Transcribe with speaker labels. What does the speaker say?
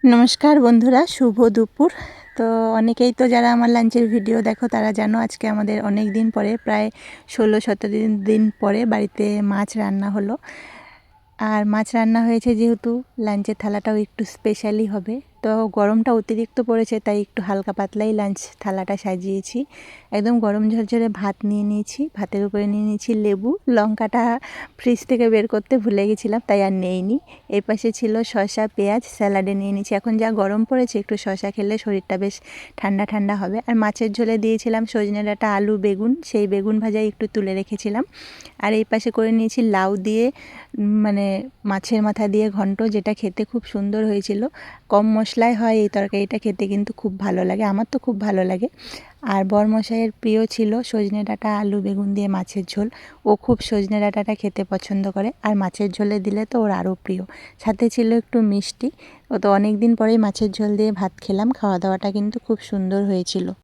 Speaker 1: নমস্কার বন্ধুরা, শুভ দুপুর। তো অনেকেই তো যারা আমার লাঞ্চের ভিডিও দেখো তারা জানো আজকে আমাদের অনেক দিন পরে, প্রায় 16-17 দিন পরে বাড়িতে মাছ রান্না হলো। আর মাছ রান্না হয়েছে যেহেতু লাঞ্চের থালাটাও একটু স্পেশালি হবে। তো গরমটা অতিরিক্ত পড়েছে তাই একটু হালকা পাতলাই লাঞ্চ থালাটা সাজিয়েছি। একদম গরম ঝরঝরে ভাত নিয়ে নিয়েছি, ভাতের উপরে নিয়ে নিয়েছি লেবু। লঙ্কাটা ফ্রিজ থেকে বের করতে ভুলে গেছিলাম তাই আর নেইনি। এই পাশে ছিল শসা, পেঁয়াজ, স্যালাডে নিয়ে নিয়েছি। এখন যা গরম পড়েছে একটু শসা খেলে শরীরটা বেশ ঠান্ডা ঠান্ডা হবে। আর মাছের ঝোলে দিয়েছিলাম সজনে ডাঁটা, আলু, বেগুন, সেই বেগুন ভাজাই একটু তুলে রেখেছিলাম। আর এই পাশে করে নিয়েছি লাউ দিয়ে মানে মাছের মাথা দিয়ে ঘন্ট, যেটা খেতে খুব সুন্দর হয়েছিল। কম মশলায় হয় এই তরকারিটা, খেতে কিন্তু খুব ভালো লাগে, আমার তো খুব ভালো লাগে। আর বরমশাইয়ের প্রিয় ছিল সজনে ডাঁটা, আলু, বেগুন দিয়ে মাছের ঝোল। ও খুব সজনে ডাঁটাটা খেতে পছন্দ করে, আর মাছের ঝোলে দিলে তো ওর আরও প্রিয়। সাথে ছিল একটু মিষ্টি। ও তো অনেক দিন পরেই মাছের ঝোল দিয়ে ভাত খেলাম, খাওয়া দাওয়াটা কিন্তু খুব সুন্দর হয়েছিল।